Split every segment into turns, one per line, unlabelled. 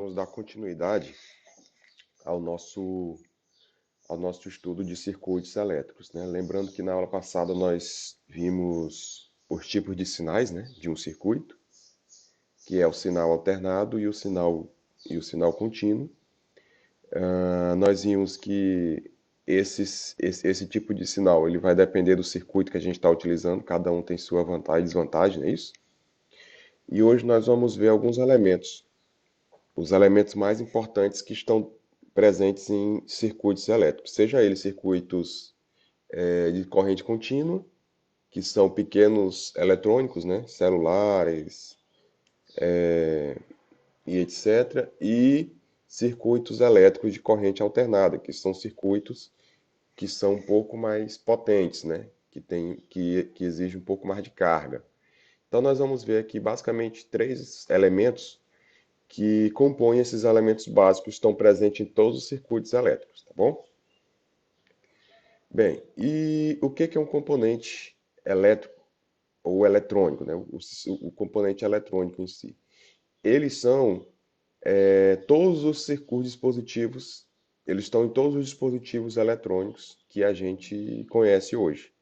vamos dar continuidade ao nosso estudo de circuitos elétricos, né? Lembrando que na aula passada nós vimos os tipos de sinais, né, de um circuito, que é o sinal alternado e o sinal contínuo. Nós vimos que esse tipo de sinal ele vai depender do circuito que a gente está utilizando, cada um tem sua vantagem e desvantagem, não é isso? E hoje nós vamos ver alguns elementos, os elementos mais importantes que estão presentes em circuitos elétricos, seja eles circuitos de corrente contínua, que são pequenos eletrônicos, né, celulares e etc., e circuitos elétricos de corrente alternada, que são circuitos que são um pouco mais potentes, né, que exigem um pouco mais de carga. Então nós vamos ver aqui basicamente três elementos que compõem esses elementos básicos que estão presentes em todos os circuitos elétricos, tá bom? Bem, e o que é um componente elétrico ou eletrônico, né? O componente eletrônico em si. Eles são todos os circuitos dispositivos, eles estão em todos os dispositivos eletrônicos que a gente conhece hoje,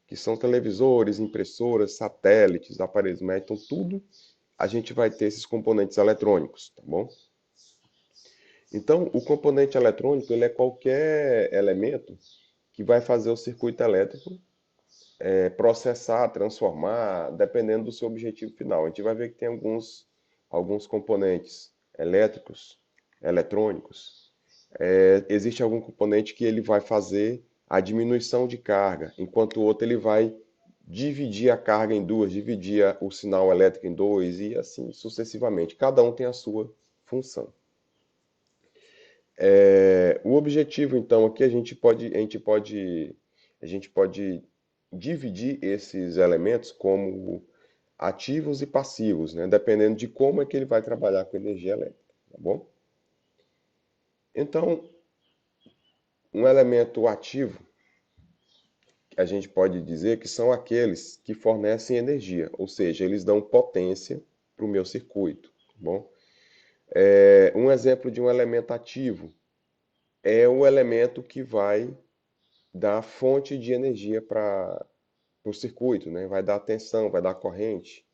que são televisores, impressoras, satélites, aparelhos médicos, então tudo a gente vai ter esses componentes eletrônicos, tá bom? Então, o componente eletrônico ele é qualquer elemento que vai fazer o circuito elétrico processar, transformar, dependendo do seu objetivo final. A gente vai ver que tem alguns componentes elétricos, eletrônicos. Existe algum componente que ele vai fazer a diminuição de carga, enquanto o outro ele vai dividir a carga em duas, dividir o sinal elétrico em dois e assim sucessivamente. Cada um tem a sua função. O objetivo, então, aqui a gente pode dividir esses elementos como ativos e passivos, né? Dependendo de como é que ele vai trabalhar com energia elétrica, tá bom? Então, um elemento ativo, a gente pode dizer que são aqueles que fornecem energia, ou seja, eles dão potência para o meu circuito, tá bom? Um exemplo de um elemento ativo é o elemento que vai dar fonte de energia para o circuito, né? Vai dar tensão, vai dar corrente,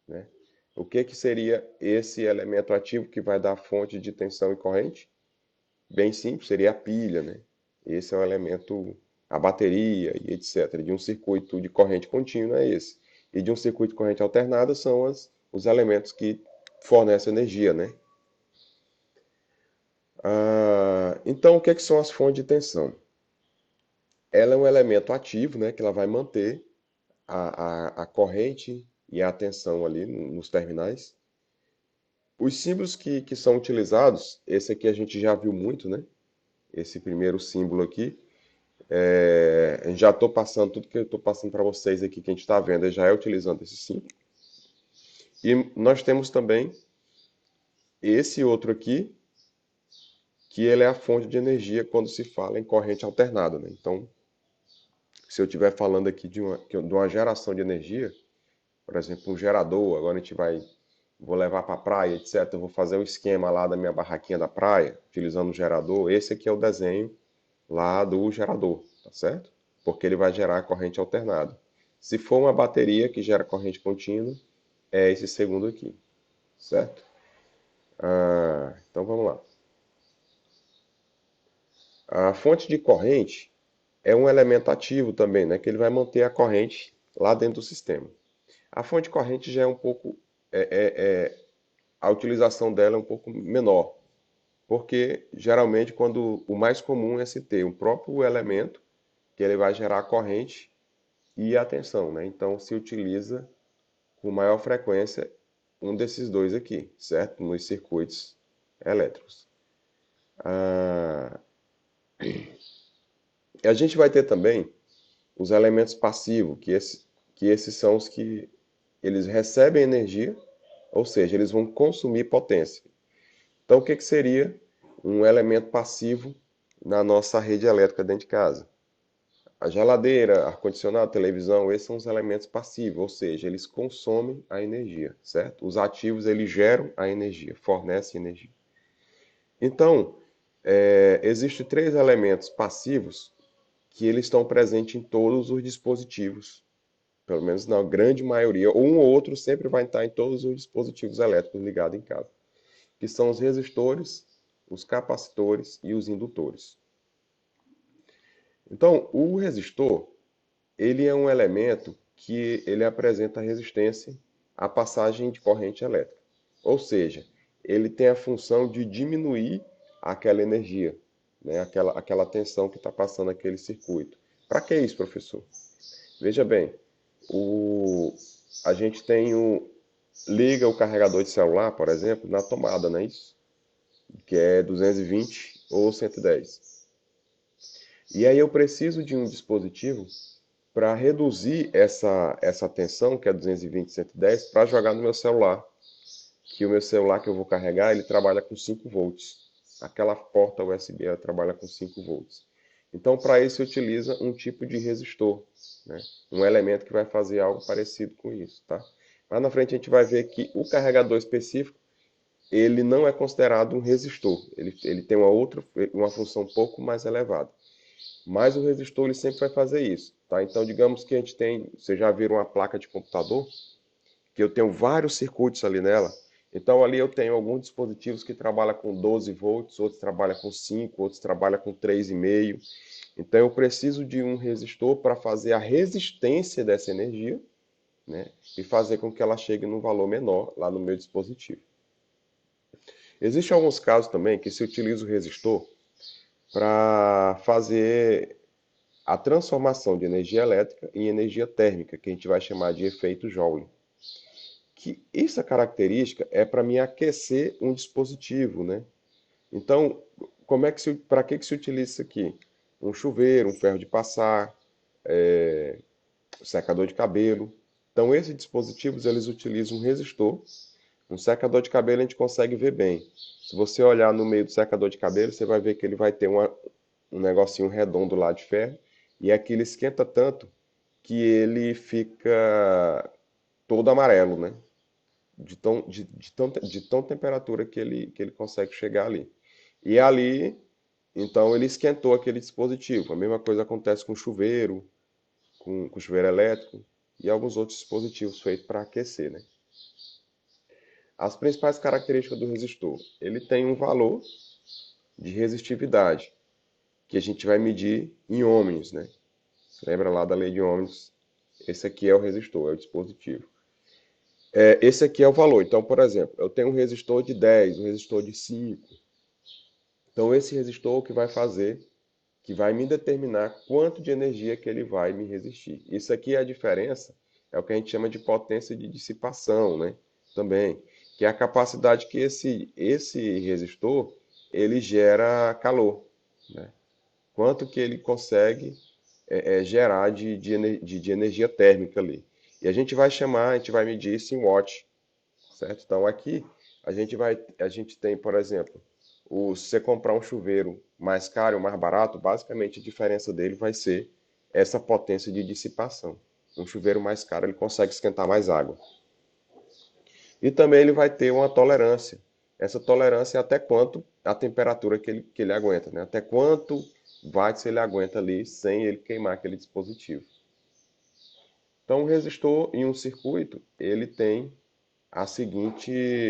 né? O que seria esse elemento ativo que vai dar fonte de tensão e corrente? Bem simples, seria a pilha, né? Esse é o elemento, a bateria e etc. De um circuito de corrente contínua é esse. E de um circuito de corrente alternada são os elementos que fornecem energia, né? Então, o que são as fontes de tensão? Ela é um elemento ativo, né? Que ela vai manter a corrente e a tensão ali nos terminais. Os símbolos que são utilizados, esse aqui a gente já viu muito, né? Esse primeiro símbolo aqui. Já estou passando, tudo que eu estou passando para vocês aqui, que a gente está vendo, já é utilizando esse símbolo. E nós temos também esse outro aqui, que ele é a fonte de energia quando se fala em corrente alternada, né? Então, se eu estiver falando aqui de uma geração de energia, por exemplo, um gerador, agora vou levar para a praia, etc. Eu vou fazer o esquema lá da minha barraquinha da praia, utilizando o gerador. Esse aqui é o desenho lá do gerador, tá certo? Porque ele vai gerar corrente alternada. Se for uma bateria que gera corrente contínua, é esse segundo aqui, certo? Então vamos lá. A fonte de corrente é um elemento ativo também, né? Que ele vai manter a corrente lá dentro do sistema. A fonte de corrente já é um pouco a utilização dela é um pouco menor, porque geralmente quando o mais comum é se ter um próprio elemento que ele vai gerar a corrente e a tensão, né? Então se utiliza com maior frequência um desses dois aqui, certo? Nos circuitos elétricos. A gente vai ter também os elementos passivos, que esses são os que eles recebem energia, ou seja, eles vão consumir potência. Então, o que seria um elemento passivo na nossa rede elétrica dentro de casa? A geladeira, ar-condicionado, televisão, esses são os elementos passivos, ou seja, eles consomem a energia, certo? Os ativos, eles geram a energia, fornecem energia. Então, existem três elementos passivos que eles estão presentes em todos os dispositivos, pelo menos na grande maioria, ou um ou outro sempre vai estar em todos os dispositivos elétricos ligados em casa, que são os resistores, os capacitores e os indutores. Então, o resistor, ele é um elemento que ele apresenta resistência à passagem de corrente elétrica. Ou seja, ele tem a função de diminuir aquela energia, né? aquela tensão que está passando naquele circuito. Para que isso, professor? Veja bem, a gente liga o carregador de celular, por exemplo, na tomada, não é isso? Que é 220 ou 110. E aí eu preciso de um dispositivo para reduzir essa tensão, que é 220, 110, para jogar no meu celular. Que o meu celular que eu vou carregar, ele trabalha com 5 volts. Aquela porta USB ela trabalha com 5 volts. Então, para isso, utiliza um tipo de resistor, né? Um elemento que vai fazer algo parecido com isso, tá? Lá na frente a gente vai ver que o carregador específico, ele não é considerado um resistor. Ele tem uma função um pouco mais elevada. Mas o resistor ele sempre vai fazer isso, tá? Então, digamos que a gente tem, vocês já viram uma placa de computador, que eu tenho vários circuitos ali nela. Então, ali eu tenho alguns dispositivos que trabalham com 12 volts, outros trabalham com 5, outros trabalham com 3,5. Então, eu preciso de um resistor para fazer a resistência dessa energia, né? E fazer com que ela chegue num valor menor lá no meu dispositivo. Existem alguns casos também que se utiliza o resistor para fazer a transformação de energia elétrica em energia térmica, que a gente vai chamar de efeito Joule. Que essa característica é para me aquecer um dispositivo, né? Então, para que se utiliza isso aqui? Um chuveiro, um ferro de passar, secador de cabelo. Então, esses dispositivos eles utilizam um resistor. Um secador de cabelo a gente consegue ver bem. Se você olhar no meio do secador de cabelo, você vai ver que ele vai ter um negocinho redondo lá de ferro. E aquilo esquenta tanto que ele fica todo amarelo, né? De tão temperatura que ele consegue chegar ali. E ali, então, ele esquentou aquele dispositivo. A mesma coisa acontece com chuveiro, com chuveiro elétrico e alguns outros dispositivos feitos para aquecer, né? As principais características do resistor. Ele tem um valor de resistividade, que a gente vai medir em ohms, né? Lembra lá da lei de ohms? Esse aqui é o resistor, é o dispositivo. Esse aqui é o valor. Então, por exemplo, eu tenho um resistor de 10, um resistor de 5. Então, esse resistor o que vai fazer, que vai me determinar quanto de energia que ele vai me resistir. Isso aqui é a diferença, é o que a gente chama de potência de dissipação, né? Também, que é a capacidade que esse resistor, ele gera calor, né? Quanto que ele consegue gerar de energia térmica ali. E a gente vai medir isso em watt, certo? Então aqui a gente tem, por exemplo, se você comprar um chuveiro mais caro ou mais barato, basicamente a diferença dele vai ser essa potência de dissipação. Um chuveiro mais caro ele consegue esquentar mais água. E também ele vai ter uma tolerância. Essa tolerância é até quanto a temperatura que ele aguenta, né? Até quanto watts ele aguenta ali sem ele queimar aquele dispositivo. Então, um resistor em um circuito, ele tem a seguinte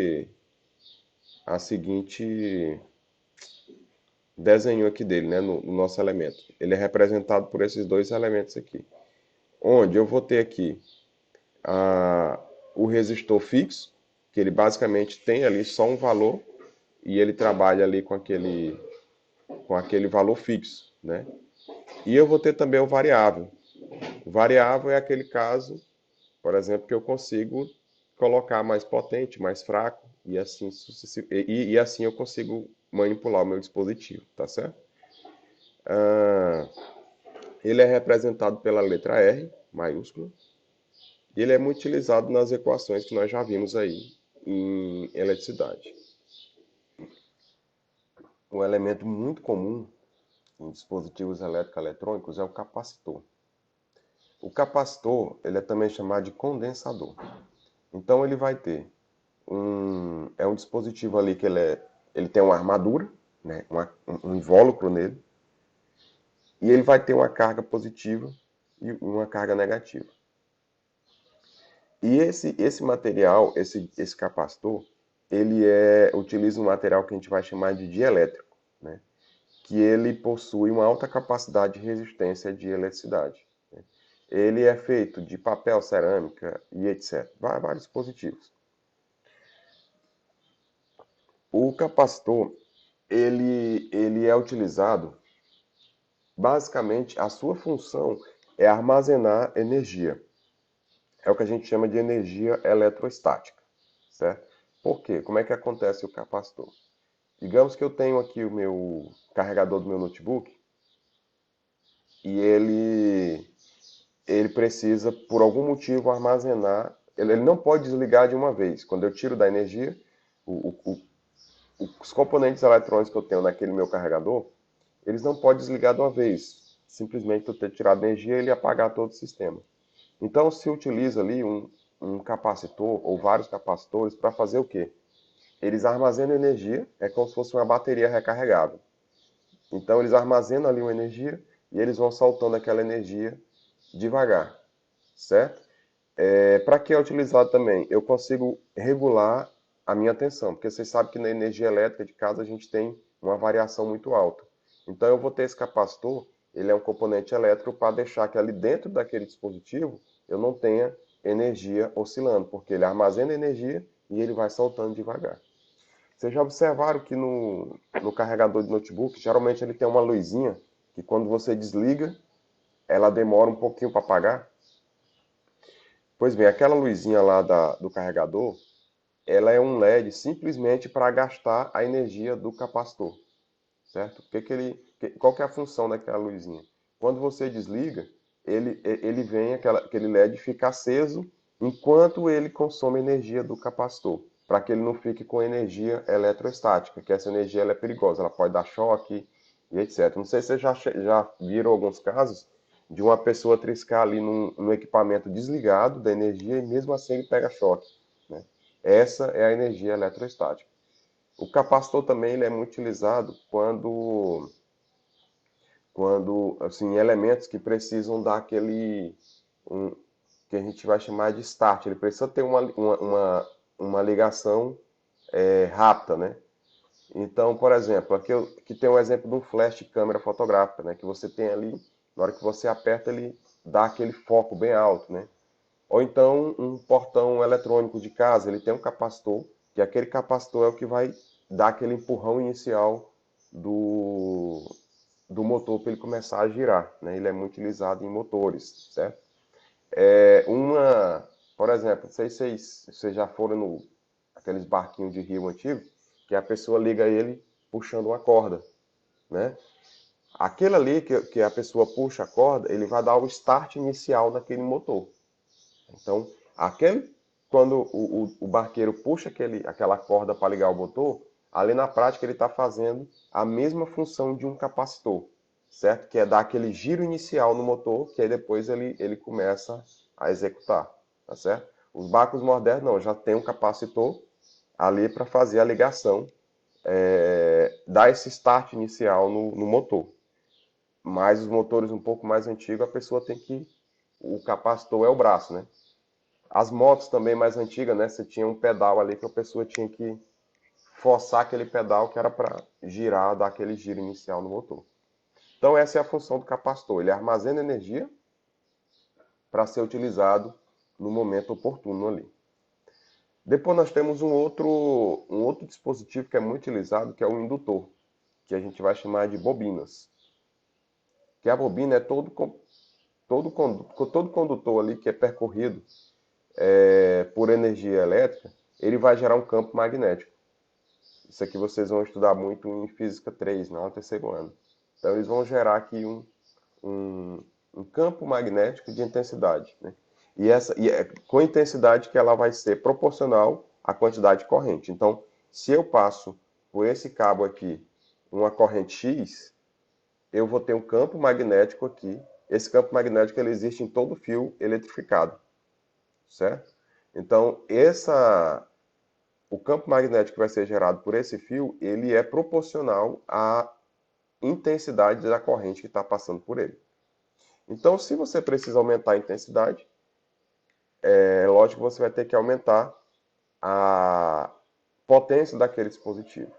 desenho aqui dele, né, no nosso elemento. Ele é representado por esses dois elementos aqui. Onde eu vou ter aqui o resistor fixo, que ele basicamente tem ali só um valor e ele trabalha ali com aquele valor fixo, né? E eu vou ter também o variável. O variável é aquele caso, por exemplo, que eu consigo colocar mais potente, mais fraco, e assim, e assim eu consigo manipular o meu dispositivo, tá certo? Ele é representado pela letra R, maiúscula, e ele é muito utilizado nas equações que nós já vimos aí em eletricidade. Um elemento muito comum em dispositivos elétrico-eletrônicos é o capacitor. O capacitor, ele é também chamado de condensador. Então ele vai ter é um dispositivo ali que ele tem uma armadura, né, um invólucro nele, e ele vai ter uma carga positiva e uma carga negativa. E esse material, esse capacitor, utiliza um material que a gente vai chamar de dielétrico, né? Que ele possui uma alta capacidade de resistência de eletricidade, né? Ele é feito de papel, cerâmica e etc. Vários dispositivos. O capacitor, ele é utilizado, basicamente, a sua função é armazenar energia. É o que a gente chama de energia eletrostática, certo? Por quê? Como é que acontece o capacitor? Digamos que eu tenho aqui o meu carregador do meu notebook e ele precisa, por algum motivo, armazenar. Ele não pode desligar de uma vez. Quando eu tiro da energia, o, o, os componentes eletrônicos que eu tenho naquele meu carregador, eles não podem desligar de uma vez. Simplesmente eu ter tirado a energia e ele apagar todo o sistema. Então se utiliza ali um capacitor ou vários capacitores para fazer o quê? Eles armazenam energia, é como se fosse uma bateria recarregável. Então eles armazenam ali uma energia e eles vão soltando aquela energia devagar, certo? Para que é utilizado também? Eu consigo regular a minha tensão, porque vocês sabem que na energia elétrica de casa a gente tem uma variação muito alta. Então eu vou ter esse capacitor, ele é um componente elétrico para deixar que ali dentro daquele dispositivo eu não tenha energia oscilando, porque ele armazena energia e ele vai soltando devagar. Vocês já observaram que no carregador de notebook, geralmente ele tem uma luzinha que quando você desliga, ela demora um pouquinho para apagar? Pois bem, aquela luzinha lá do carregador, ela é um LED simplesmente para gastar a energia do capacitor, certo? Qual que é a função daquela luzinha? Quando você desliga, ele vem, aquele LED fica aceso enquanto ele consome energia do capacitor, para que ele não fique com energia eletrostática, que essa energia ela é perigosa, ela pode dar choque e etc. Não sei se vocês já viram alguns casos de uma pessoa triscar ali num equipamento desligado da energia e mesmo assim ele pega choque, né? Essa é a energia eletrostática. O capacitor também ele é muito utilizado quando assim, elementos que precisam dar um, que a gente vai chamar de start. Ele precisa ter uma ligação rápida, né? Então, por exemplo, aqui tem um exemplo de um flash de câmera fotográfica, né? Que você tem ali, na hora que você aperta, ele dá aquele foco bem alto, né? Ou então um portão eletrônico de casa, ele tem um capacitor, que aquele capacitor é o que vai dar aquele empurrão inicial do, do motor para ele começar a girar, né? Ele é muito utilizado em motores, certo? Por exemplo, não sei se vocês já foram aqueles barquinhos de rio antigo, que a pessoa liga ele puxando uma corda, né? Aquele ali que a pessoa puxa a corda, ele vai dar o start inicial daquele motor. Então, quando o barqueiro puxa aquela corda para ligar o motor, ali na prática ele está fazendo a mesma função de um capacitor, certo? Que é dar aquele giro inicial no motor, que aí depois ele começa a executar, tá certo? Os barcos modernos não, já tem um capacitor ali para fazer a ligação, dar esse start inicial no motor. Mas os motores um pouco mais antigos, a pessoa tem que. O capacitor é o braço, né? As motos também mais antigas, né? Você tinha um pedal ali que a pessoa tinha que forçar aquele pedal que era para girar, dar aquele giro inicial no motor. Então essa é a função do capacitor. Ele armazena energia para ser utilizado no momento oportuno ali. Depois nós temos um outro dispositivo que é muito utilizado, que é o indutor, que a gente vai chamar de bobinas. Que a bobina é todo condutor ali que é percorrido por energia elétrica, ele vai gerar um campo magnético. Isso aqui vocês vão estudar muito em Física 3, no terceiro ano. Então eles vão gerar aqui um, um campo magnético de intensidade, né? E com intensidade que ela vai ser proporcional à quantidade de corrente. Então, se eu passo por esse cabo aqui uma corrente X, eu vou ter um campo magnético aqui. Esse campo magnético ele existe em todo fio eletrificado, certo? Então, o campo magnético que vai ser gerado por esse fio, ele é proporcional à intensidade da corrente que está passando por ele. Então, se você precisa aumentar a intensidade, é lógico que você vai ter que aumentar a potência daquele dispositivo.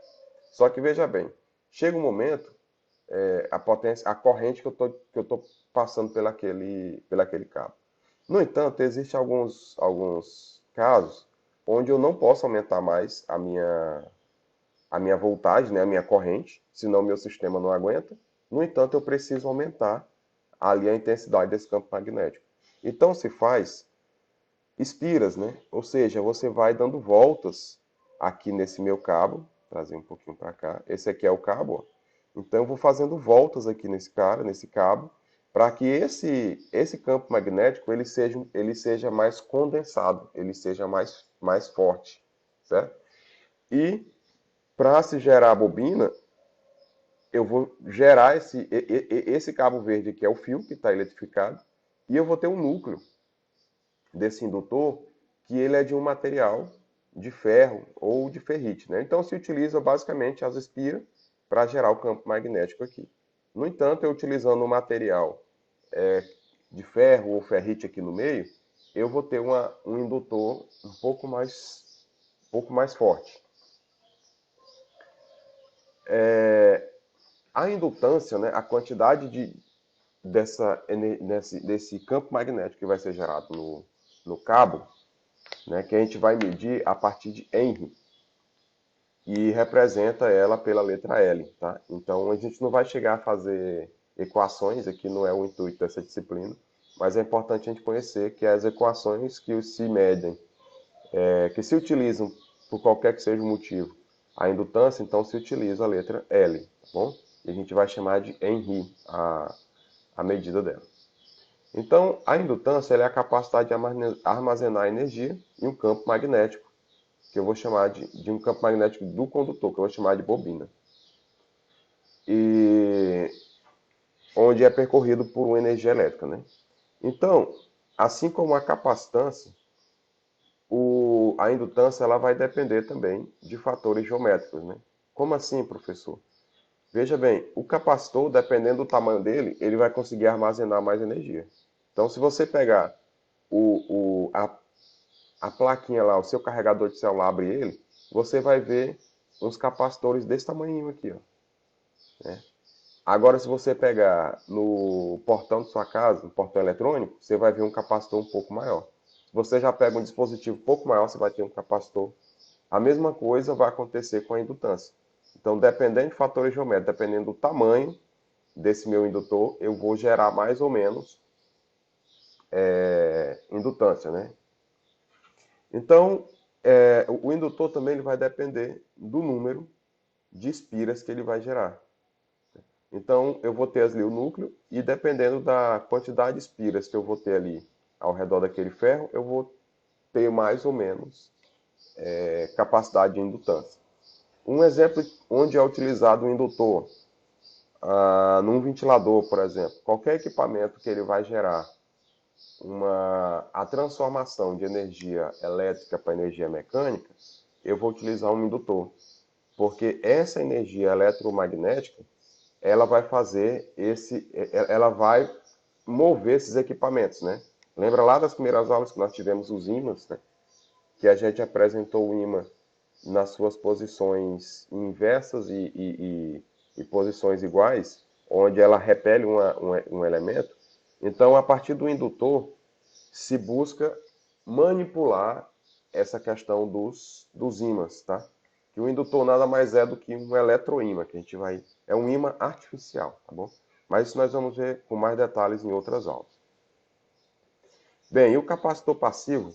Só que veja bem, chega um momento, a potência, a corrente que eu tô passando pelaquele cabo. No entanto, existem alguns casos onde eu não posso aumentar mais a minha voltagem, né, a minha corrente, senão meu sistema não aguenta. No entanto, eu preciso aumentar ali a intensidade desse campo magnético. Então se faz espiras, né? Ou seja, você vai dando voltas aqui nesse meu cabo, trazer um pouquinho para cá. Esse aqui é o cabo, ó. Então eu vou fazendo voltas aqui nesse cabo, para que esse campo magnético ele seja mais condensado, ele seja mais forte, certo? E para se gerar a bobina, eu vou gerar esse cabo verde, que é o fio que está eletrificado, e eu vou ter um núcleo desse indutor que ele é de um material de ferro ou de ferrite, né? Então se utiliza basicamente as espiras para gerar o campo magnético aqui. No entanto, eu utilizando um material de ferro ou ferrite aqui no meio, eu vou ter um indutor um pouco mais forte. A indutância, né, a quantidade desse campo magnético que vai ser gerado no cabo, né, que a gente vai medir a partir de Henry, e representa ela pela letra L, tá? Então a gente não vai chegar a fazer equações, aqui não é o intuito dessa disciplina, mas é importante a gente conhecer que as equações que se medem, que se utilizam por qualquer que seja o motivo, a indutância, então se utiliza a letra L, tá bom? E a gente vai chamar de Henry a medida dela. Então, a indutância é a capacidade de armazenar energia em um campo magnético, que eu vou chamar de um campo magnético do condutor, que eu vou chamar de bobina. E onde é percorrido por uma energia elétrica, né? Então, assim como a capacitância, a indutância ela vai depender também de fatores geométricos, né? Como assim, professor? Veja bem, o capacitor, dependendo do tamanho dele, ele vai conseguir armazenar mais energia. Então, se você pegar a plaquinha lá, o seu carregador de celular, abre ele, você vai ver uns capacitores desse tamanho aqui, ó, né? Agora, se você pegar no portão de sua casa, no portão eletrônico, você vai ver um capacitor um pouco maior. Se você já pega um dispositivo um pouco maior, você vai ter um capacitor. A mesma coisa vai acontecer com a indutância. Então, dependendo de fatores geométricos, dependendo do tamanho desse meu indutor, eu vou gerar mais ou menos indutância, né? Então, o indutor também ele vai depender do número de espiras que ele vai gerar. Então, eu vou ter ali o núcleo e dependendo da quantidade de espiras que eu vou ter ali ao redor daquele ferro, eu vou ter mais ou menos capacidade de indutância. Um exemplo onde é utilizado o indutor, num ventilador, por exemplo. Qualquer equipamento que ele vai gerar a transformação de energia elétrica para energia mecânica, eu vou utilizar um indutor. Porque essa energia eletromagnética, ela vai ela vai mover esses equipamentos, né? Lembra lá das primeiras aulas que nós tivemos os ímãs, né? Que a gente apresentou o ímã nas suas posições inversas e posições iguais, onde ela repele um elemento. Então, a partir do indutor, se busca manipular essa questão dos ímãs, tá? Que o indutor nada mais é do que um eletroímã, que a gente vai... É um ímã artificial, tá bom? Mas isso nós vamos ver com mais detalhes em outras aulas. Bem, e o capacitor passivo,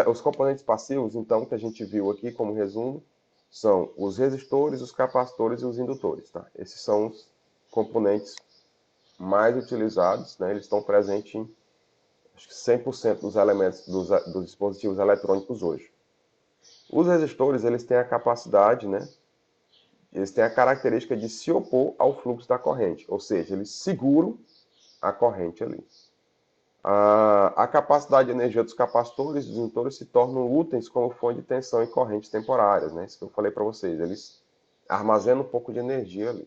os componentes passivos, então, que a gente viu aqui como resumo, são os resistores, os capacitores e os indutores, tá? Esses são os componentes mais utilizados, né? Eles estão presentes em acho que 100% dos elementos dos dispositivos eletrônicos hoje. Os resistores, eles têm a capacidade, né? Eles têm a característica de se opor ao fluxo da corrente, ou seja, eles seguram a corrente ali. A capacidade de energia dos capacitores e dos indutores se tornam úteis como fonte de tensão e correntes temporárias, né? Isso que eu falei para vocês. Eles armazenam um pouco de energia ali.